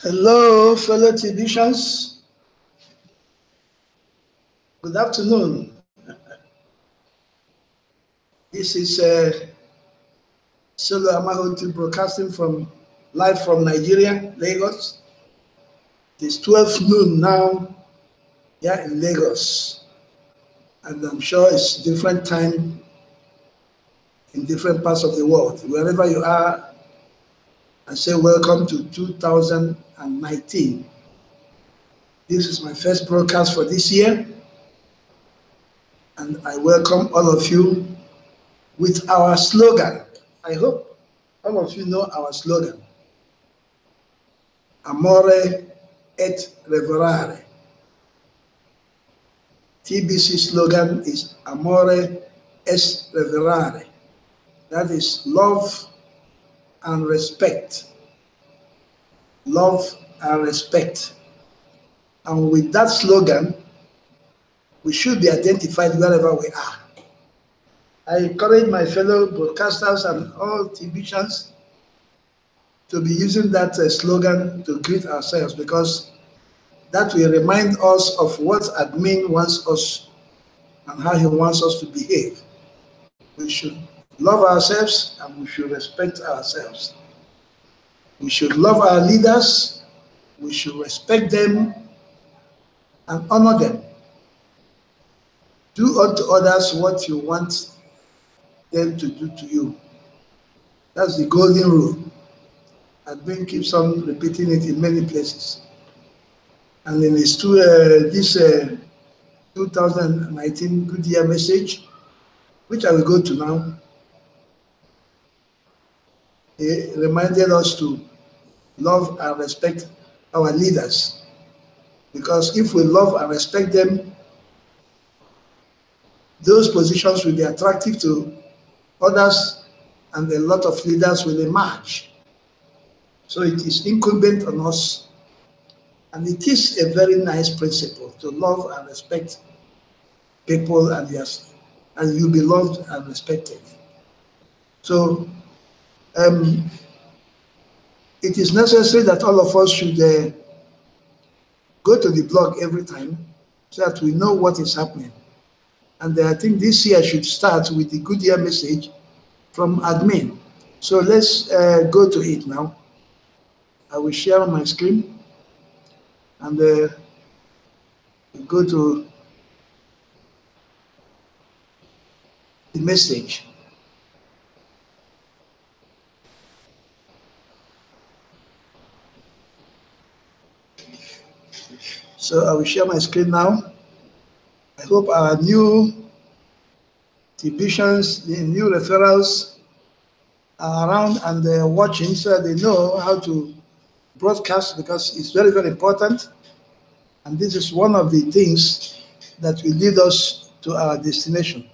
Hello, fellow TVians. Good afternoon. This is Solo Amahaotu broadcasting live from Nigeria, Lagos. It's 12 noon now here in Lagos, and I'm sure it's different time in different parts of the world. Wherever you are, I say welcome to 2019. This is my first broadcast for this year, and I welcome all of you with our slogan. I hope all of you know our slogan. Amare et Revereri. TBC slogan is Amore et Revereri. That is love and respect. Love and respect. And with that slogan, we should be identified wherever we are. I encourage my fellow broadcasters and all TVians to be using that slogan to greet ourselves, because that will remind us of what admin wants us and how he wants us to behave. We should love ourselves and we should respect ourselves. We should love our leaders, we should respect them and honor them. Do unto others what you want them to do to you. That's the golden rule. Admin keeps on repeating it in many places. And in this 2019 Good Year message, which I will go to now, he reminded us to love and respect our leaders. Because if we love and respect them, those positions will be attractive to others and a lot of leaders will emerge. So it is incumbent on us, and it is a very nice principle to love and respect people, and yes, and you be loved and respected. So it is necessary that all of us should go to the blog every time so that we know what is happening. And I think this year should start with the Good Year message from admin. So let's go to it now. I will share my screen and go to the message. So I will share my screen now. I hope our new TVians, the new referrals are around and they're watching so that they know how to broadcast, because it's very, very important. And this is one of the things that will lead us to our destination,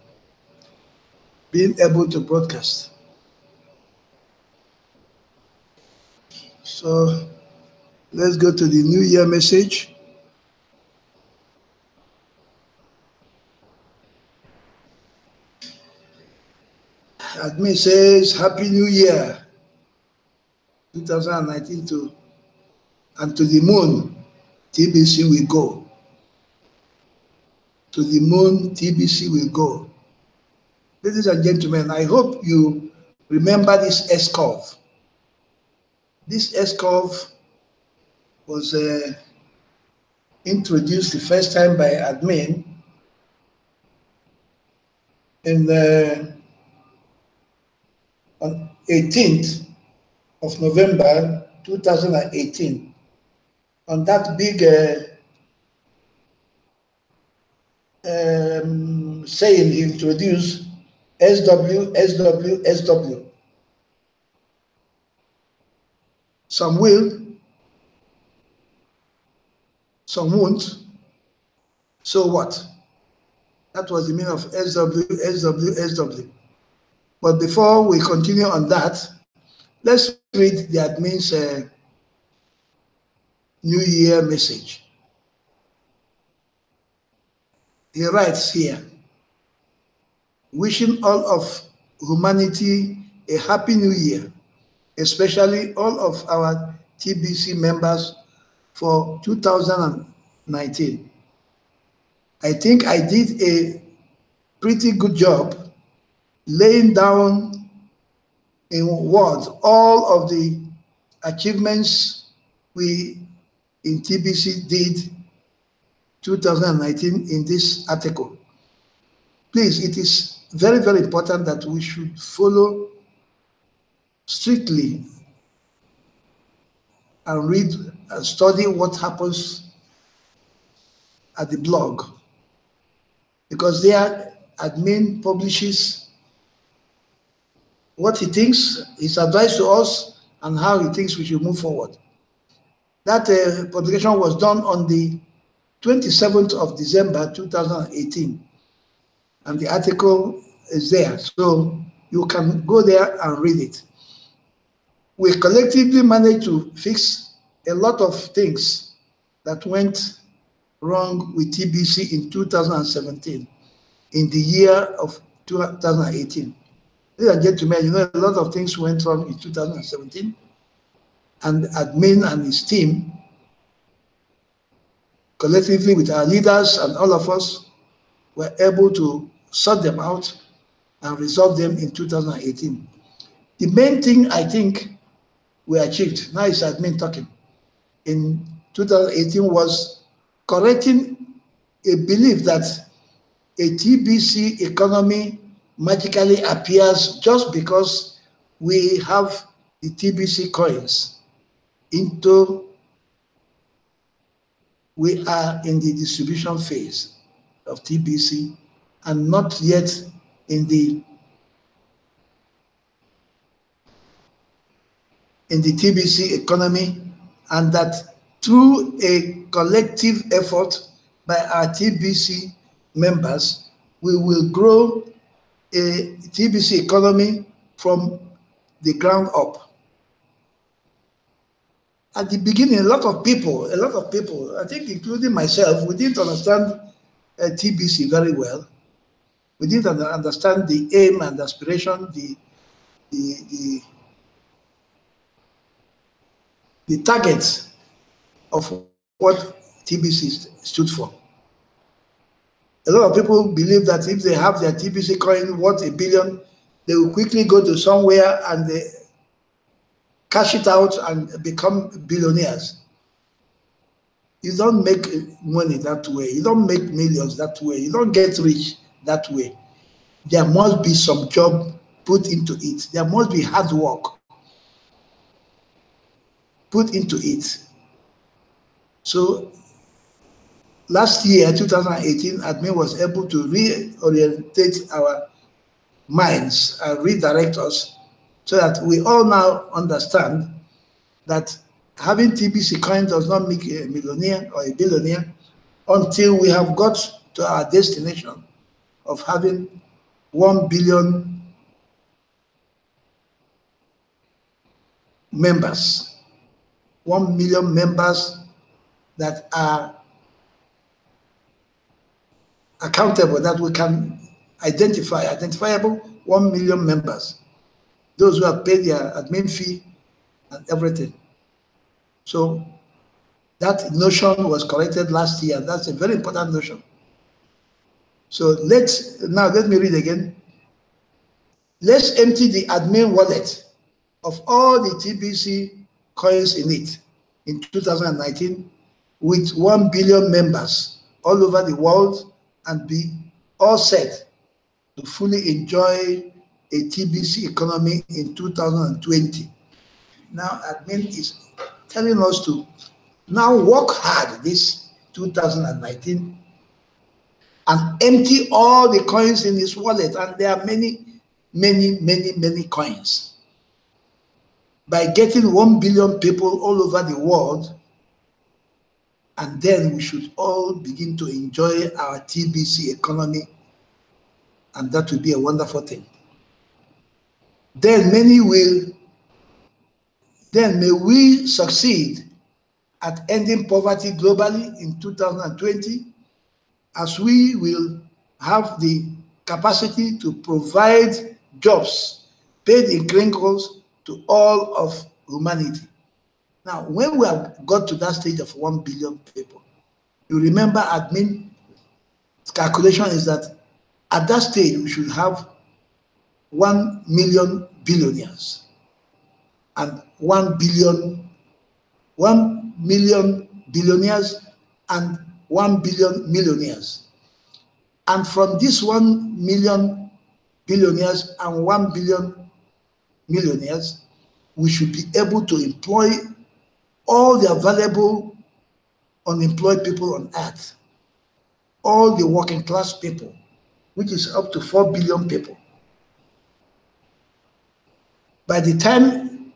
being able to broadcast. So let's go to the New Year message. Admin says, Happy New Year 2019 to the moon, TBC will go. To the moon, TBC will go. Ladies and gentlemen, I hope you remember this S-curve. This S-curve was introduced the first time by admin on 18th of November 2018, on that big saying he introduced, SW, SW, SW. Some will, some won't. So what? That was the meaning of SW, SW, SW. But before we continue on that, let's read the admin's New Year message. He writes here, wishing all of humanity a happy new year, especially all of our TBC members for 2019. I think I did a pretty good job laying down in words all of the achievements we in TBC did 2019 in this article. Please, it is very, very important that we should follow strictly and read and study what happens at the blog, because there admin publishes what he thinks, his advice to us, and how he thinks we should move forward. That publication was done on the 27th of December 2018, and the article is there, so you can go there and read it. We collectively managed to fix a lot of things that went wrong with TBC in 2017, in the year of 2018. Ladies and gentlemen, you know, a lot of things went wrong in 2017, and admin and his team, collectively with our leaders and all of us, were able to sort them out and resolve them in 2018. The main thing I think we achieved, now is admin talking, in 2018 was correcting a belief that a TBC economy magically appears just because we have the TBC coins. We are in the distribution phase of TBC and not yet in the TBC economy, and that through a collective effort by our TBC members, we will grow a TBC economy from the ground up. At the beginning, a lot of people, I think including myself, we didn't understand TBC very well. We didn't understand the aim and aspiration, the targets of what TBC stood for. A lot of people believe that if they have their TBC coin worth $1 billion, they will quickly go to somewhere and they cash it out and become billionaires. You don't make money that way. You don't make millions that way. You don't get rich that way. There must be some job put into it. There must be hard work put into it. So last year, 2018, admin was able to reorientate our minds and redirect us so that we all now understand that having TBC coin does not make a millionaire or a billionaire until we have got to our destination of having 1 billion members, 1 million members that are accountable, that we can identifiable 1 million members, those who have paid their admin fee and everything. So that notion was corrected last year. That's a very important notion. So let me read again. Let's empty the admin wallet of all the TBC coins in it in 2019 with 1 billion members all over the world and be all set to fully enjoy a TBC economy in 2020. Now admin is telling us to now work hard this 2019 and empty all the coins in his wallet, and there are many, many, many, many coins. By getting 1 billion people all over the world, and then we should all begin to enjoy our TBC economy, and that will be a wonderful thing. Then may we succeed at ending poverty globally in 2020, as we will have the capacity to provide jobs paid in crinkles to all of humanity. Now, when we have got to that stage of 1 billion people, you remember admin's calculation is that at that stage, we should have 1 million billionaires and 1 million billionaires and 1 billion millionaires. And from this 1 million billionaires and 1 billion millionaires, we should be able to employ all the available unemployed people on earth, all the working class people, which is up to 4 billion people. By the time,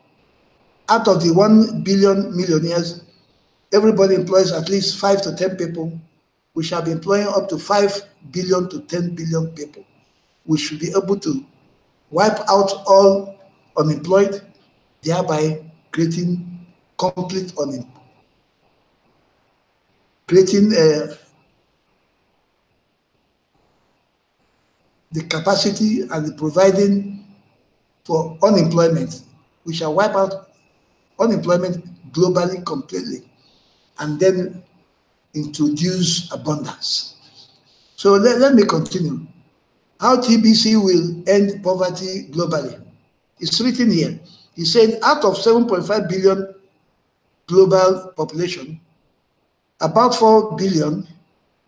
out of the 1 billion millionaires, everybody employs at least 5 to 10 people, we shall be employing up to 5 billion to 10 billion people. We should be able to wipe out all unemployed, thereby creating complete unemployment, creating the capacity and the providing for unemployment. We shall wipe out unemployment globally completely and then introduce abundance. So let me continue. How TBC will end poverty globally. It's written here. He said out of 7.5 billion global population, about 4 billion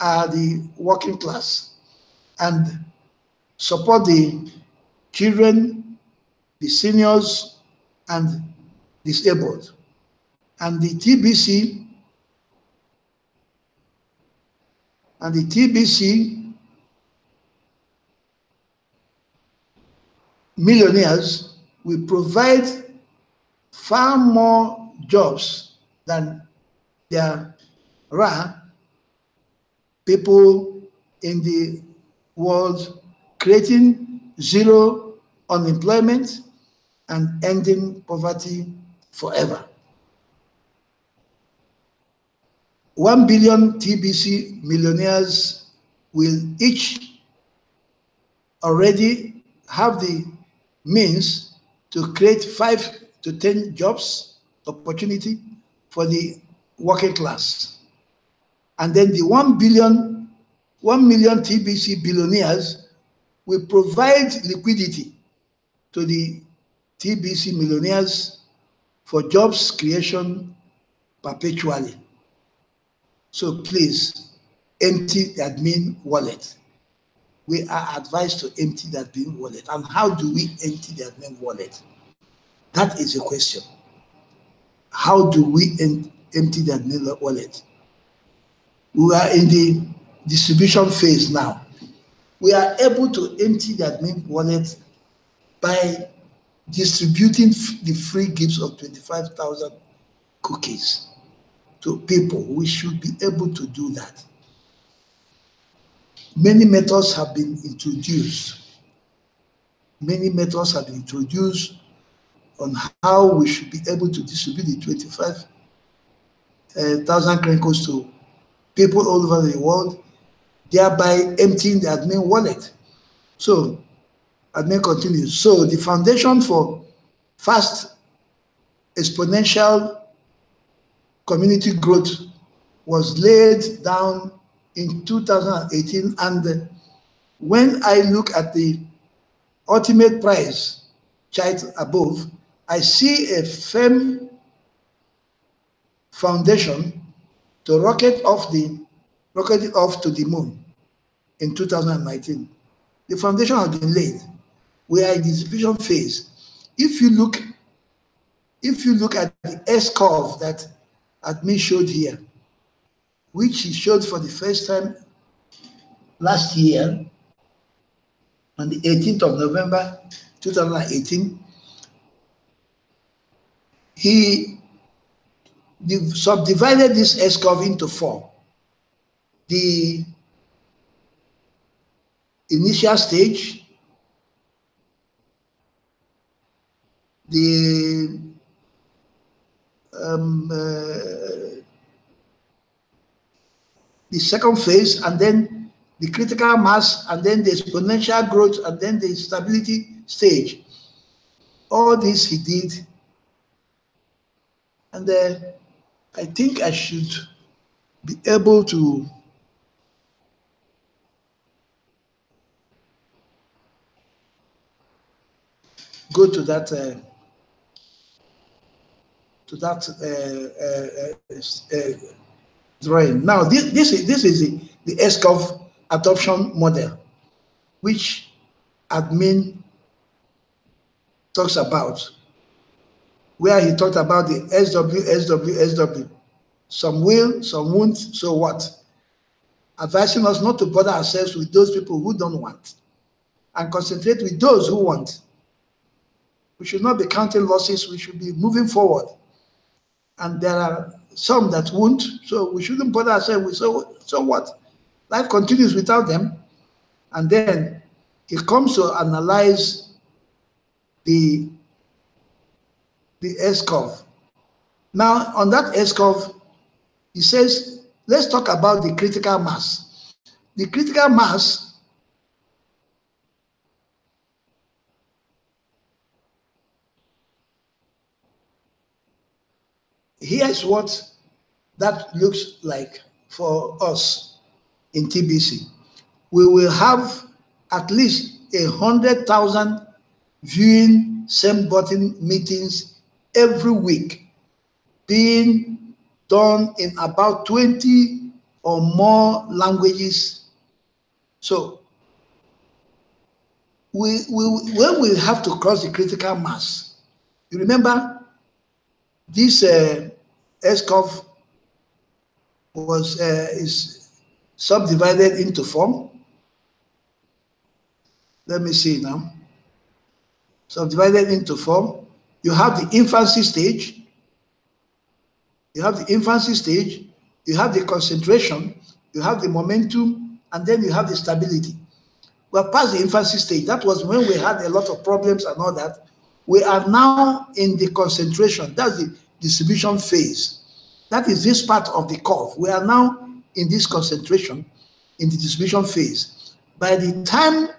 are the working class and support the children, the seniors, and disabled. And the TBC millionaires will provide far more jobs than there are people in the world, creating zero unemployment and ending poverty forever. 1 billion TBC millionaires will each already have the means to create 5 to 10 jobs opportunity for the working class. And then the 1 million TBC billionaires will provide liquidity to the TBC millionaires for jobs creation perpetually. So please empty the admin wallet. We are advised to empty the admin wallet. And how do we empty the admin wallet? That is the question. How do we empty the admin wallet? We are in the distribution phase now. We are able to empty the admin wallet by distributing the free gifts of 25,000 cookies to people. We should be able to do that. Many methods have been introduced. Many methods have been introduced on how we should be able to distribute the 25,000 crinkles to people all over the world, thereby emptying the admin wallet. So, admin continues. So, the foundation for fast exponential community growth was laid down in 2018, and when I look at the ultimate price chart above, I see a firm foundation to rocket it off to the moon in 2019. The foundation has been laid. We are in the distribution phase. If you look at the S-curve that admin showed here, which he showed for the first time last year on the 18th of November 2018, he subdivided this S-curve into 4. The initial stage, the second phase, and then the critical mass, and then the exponential growth, and then the stability stage. All this he did And I think I should be able to go to that drawing. Now, this is the ESCOV adoption model, which admin talks about, where he talked about the SW. Some will, some won't, so what? Advising us not to bother ourselves with those people who don't want and concentrate with those who want. We should not be counting losses, we should be moving forward. And there are some that won't, so we shouldn't bother ourselves with, so what? Life continues without them. And then it comes to analyze the S-curve. Now, on that S-curve, he says, let's talk about the critical mass. The critical mass here is what that looks like for us in TBC. We will have at least 100,000 viewing same button meetings every week being done in about 20 or more languages. So when we have to cross the critical mass, you remember this S-curve is subdivided into form. Let me see now. Subdivided into form. You have the infancy stage. You have the infancy stage. You have the concentration. You have the momentum, and then you have the stability. We have passed the infancy stage. That was when we had a lot of problems and all that. We are now in the concentration. That's the distribution phase. That is this part of the curve. We are now in this concentration, in the distribution phase. By the time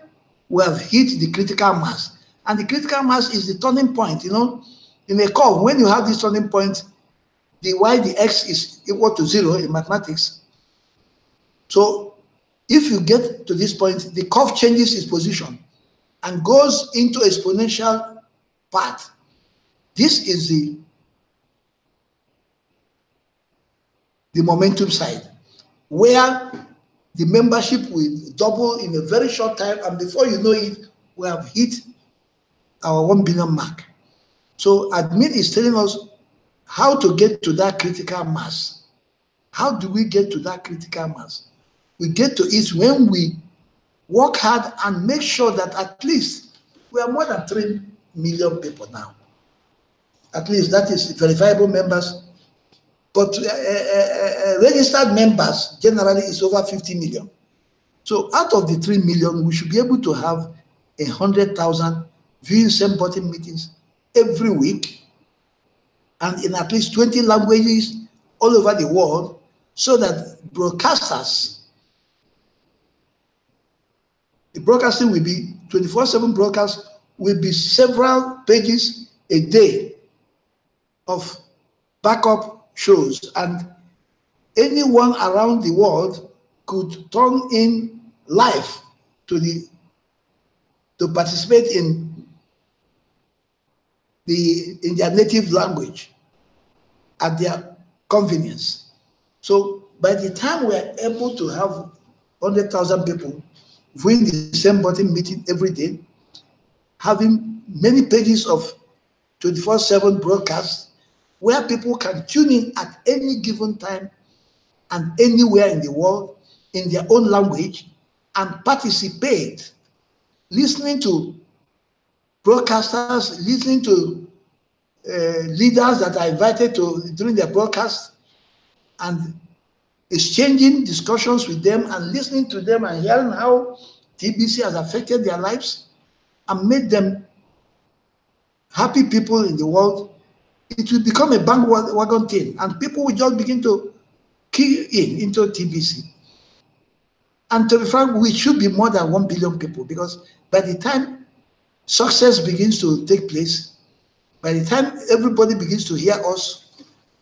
we have hit the critical mass, and the critical mass is the turning point, you know, in a curve, when you have this turning point, the y, the x is equal to 0 in mathematics. So if you get to this point, the curve changes its position and goes into exponential path. This is the momentum side, where the membership will double in a very short time, and before you know it, we have hit our 1 billion mark. So admin is telling us how to get to that critical mass. How do we get to that critical mass? We get to it when we work hard and make sure that at least we are more than 3 million people now. At least that is verifiable members. But registered members generally is over 50 million. So out of the 3 million, we should be able to have 100,000 viewing same button meetings every week and in at least 20 languages all over the world, so that broadcasters, the broadcasting will be 24/7 broadcast, will be several pages a day of backup shows, and anyone around the world could turn in live to participate in their native language at their convenience. So by the time we are able to have 100,000 people viewing the same button meeting every day, having many pages of 24/7 broadcasts where people can tune in at any given time and anywhere in the world in their own language and participate, listening to broadcasters, listening to leaders that are invited to during their broadcast, and exchanging discussions with them and listening to them and hearing how TBC has affected their lives and made them happy people in the world. It will become a bandwagon thing, and people will just begin to key into TBC. And to be frank, we should be more than 1 billion people, because by the time success begins to take place, by the time everybody begins to hear us,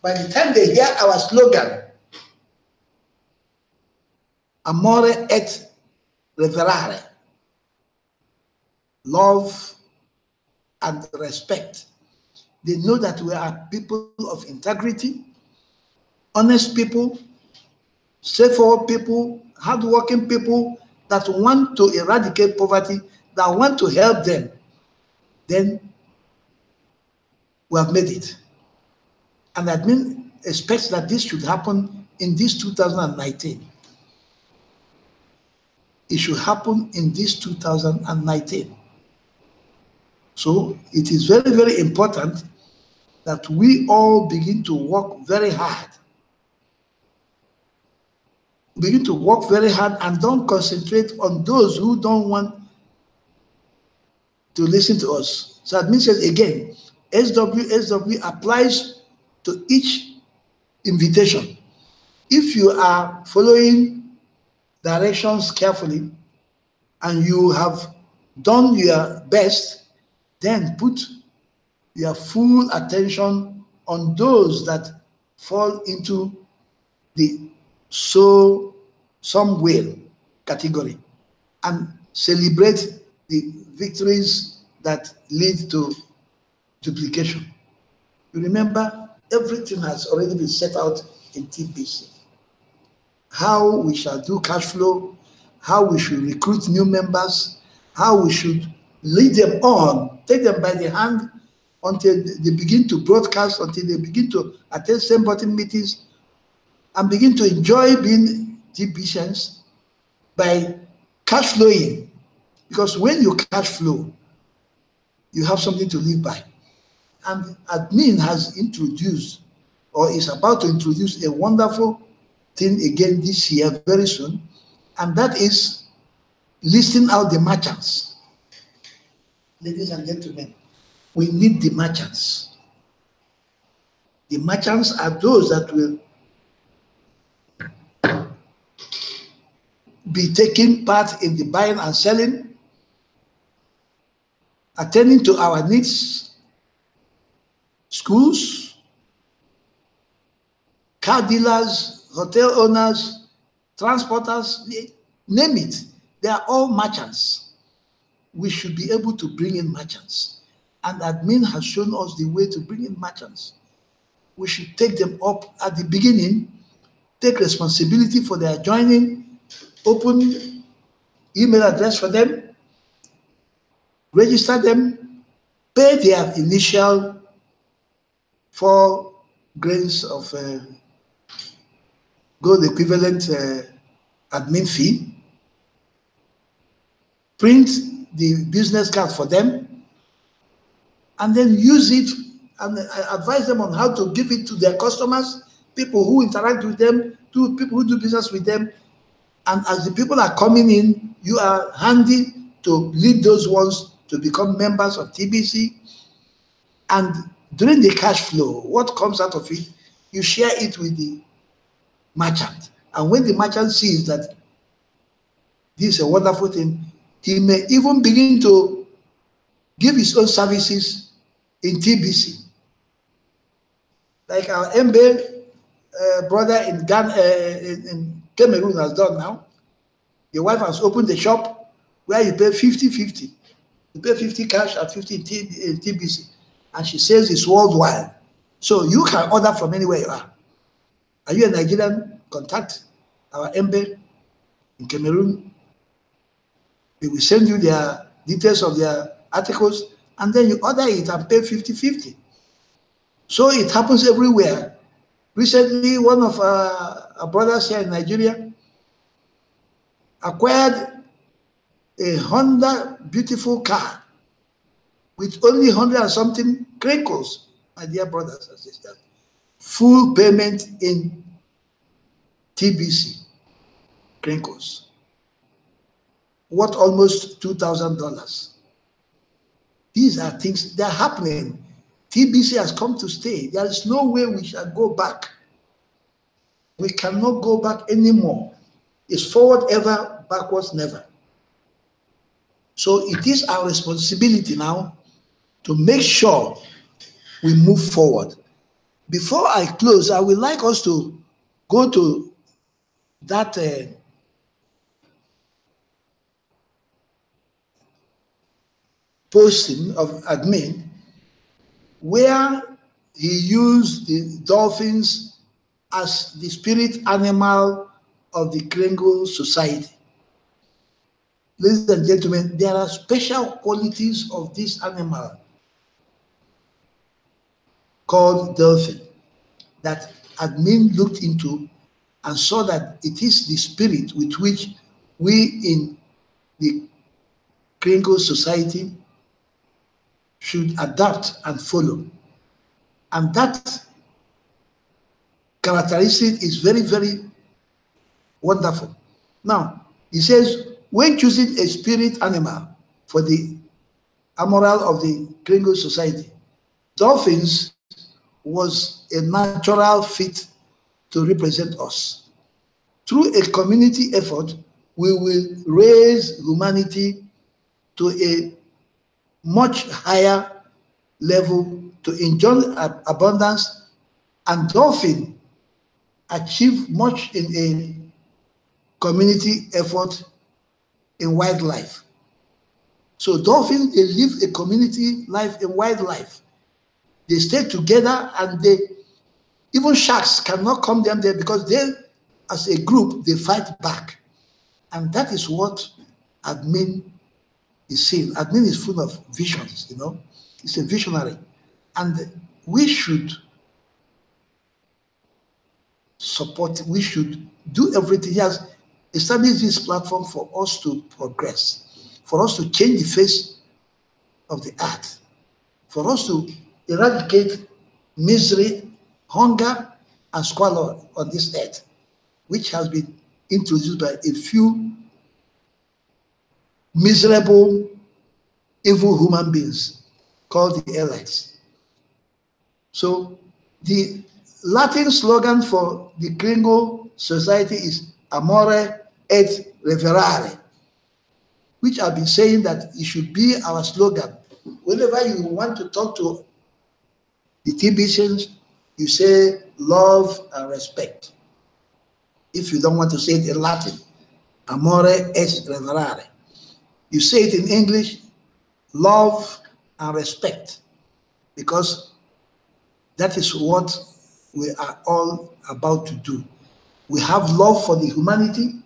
By the time they hear our slogan, Amare et Revereri, love and respect, they know that we are people of integrity, honest people, straightforward people, hardworking people that want to eradicate poverty, that want to help them. Then we have made it. And admin expects that this should happen in this 2019. It should happen in this 2019. So it is very, very important that we all begin to work very hard. Begin to work very hard and don't concentrate on those who don't want to listen to us. So admin says again, SW applies to each invitation. If you are following directions carefully and you have done your best, then put your full attention on those that fall into the some will category and celebrate the victories that lead to duplication. You remember, everything has already been set out in TBC. How we shall do cash flow, how we should recruit new members, how we should lead them on, take them by the hand until they begin to broadcast, until they begin to attend same button meetings and begin to enjoy being TBCians by cash flowing. Because when you cash flow, you have something to live by. And admin has introduced or is about to introduce a wonderful thing again this year, very soon, and that is listing out the merchants. Ladies and gentlemen, we need the merchants. The merchants are those that will be taking part in the buying and selling, attending to our needs, schools, car dealers, hotel owners, transporters, name it. They are all merchants. We should be able to bring in merchants. And admin has shown us the way to bring in merchants. We should take them up at the beginning, take responsibility for their joining, open email address for them, register them, pay their initial 4 grains of gold equivalent admin fee, print the business card for them, and then use it and advise them on how to give it to their customers, people who interact with them, to people who do business with them. And as the people are coming in, you are handy to lead those ones to become members of TBC. And during the cash flow, what comes out of it, you share it with the merchant. And when the merchant sees that this is a wonderful thing, he may even begin to give his own services in TBC. Like our Mbe brother in Ghana, in Cameroon has done now. The wife has opened a shop where you pay 50-50. You pay 50 cash and 50 in TBC. And she says it's worldwide. So you can order from anywhere you are. Are you a Nigerian? Contact our Mbe in Cameroon. They will send you their details of their articles, and then you order it and pay 50-50. So it happens everywhere. Recently, one of our brothers here in Nigeria acquired a Honda beautiful car with only 100 and something crinkles, my dear brothers and sisters. Full payment in TBC crinkles. What, almost $2,000. These are things that are happening. TBC has come to stay. There is no way we shall go back. We cannot go back anymore. It's forward ever, backwards never. So it is our responsibility now to make sure we move forward. Before I close, I would like us to go to that posting of admin where he used the dolphins as the spirit animal of the Kringle society. Ladies and gentlemen, there are special qualities of this animal called dolphin that admin looked into and saw that it is the spirit with which we in the Kringle society should adapt and follow. And that characteristic is very, very wonderful. Now, he says, when choosing a spirit animal for the Amare of the Kringle society, dolphins was a natural fit to represent us. Through a community effort, we will raise humanity to a much higher level to enjoy abundance, and dolphin achieve much in a community effort in wildlife. So dolphins, they live a community life in wildlife. They stay together, and even sharks cannot come down there because they, as a group, they fight back. And that is what admin is saying. Admin is full of visions, you know. It's a visionary. And we should support, we should do everything. He has established this platform for us to progress, for us to change the face of the earth, for us to eradicate misery, hunger, and squalor on this earth, which has been introduced by a few miserable, evil human beings called the elites. So the Latin slogan for the Kringle society is Amare et Revereri, which I've been saying that it should be our slogan. Whenever you want to talk to the TBCs, you say love and respect. If you don't want to say it in Latin, Amore et Revereri. You say it in English, love and respect, because that is what we are all about to do. We have love for the humanity,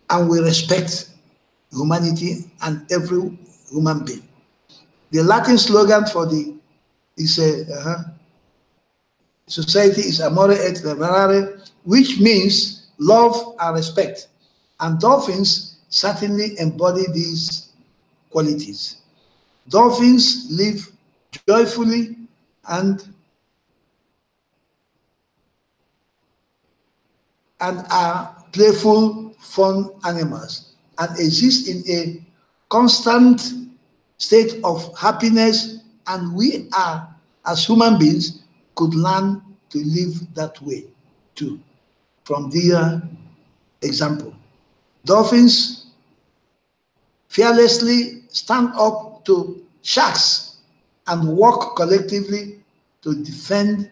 and we respect humanity and every human being. The Latin slogan for the society is Amore et Reverere, which means love and respect. And dolphins certainly embody these qualities. Dolphins live joyfully and are playful, fun animals, and exist in a constant state of happiness, and we are, as human beings, could learn to live that way too, from their example. Dolphins fearlessly stand up to sharks and work collectively to defend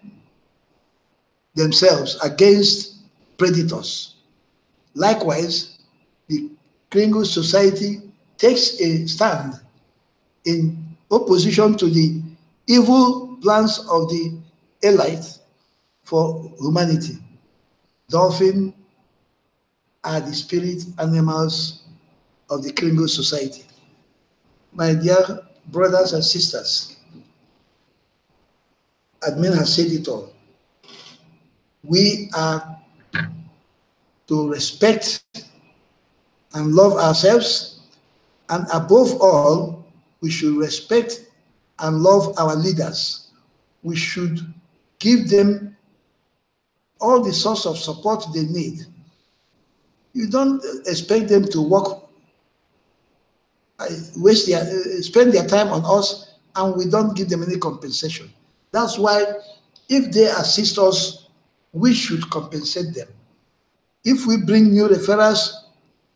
themselves against predators. Likewise, the Kringle society takes a stand in opposition to the evil plans of the elites for humanity. Dolphins are the spirit animals of the Kringle society. My dear brothers and sisters, admin has said it all. We are to respect and love ourselves, and above all, we should respect and love our leaders. We should give them all the sorts of support they need. You don't expect them to work, spend their time on us, and we don't give them any compensation. That's why if they assist us, we should compensate them. If we bring new referrals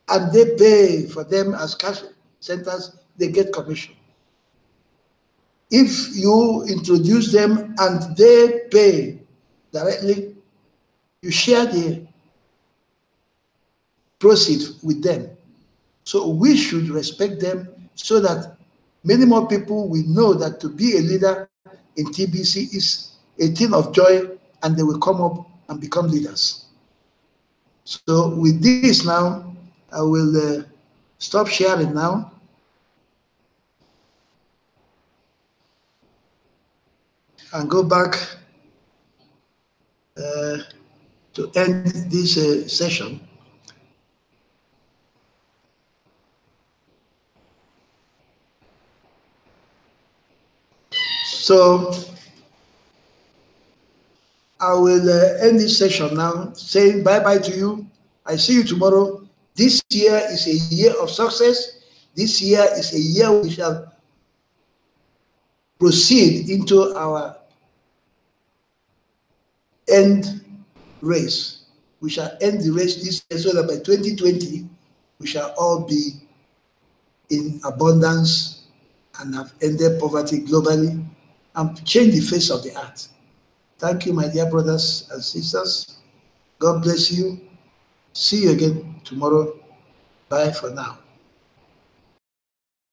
and they pay for them as cash centers, they get commission. if you introduce them and they pay directly, you share the proceed with them. So we should respect them so that many more people will know that to be a leader in TBC is a thing of joy, and they will come up and become leaders. So with this now, I will stop sharing now. And go back to end this session. So I will end this session now, saying bye-bye to you. I see you tomorrow. This year is a year of success. This year is a year we shall proceed into our end race. We shall end the race this year so that by 2020, we shall all be in abundance and have ended poverty globally and change the face of the earth. Thank you, my dear brothers and sisters. God bless you. See you again tomorrow. Bye for now.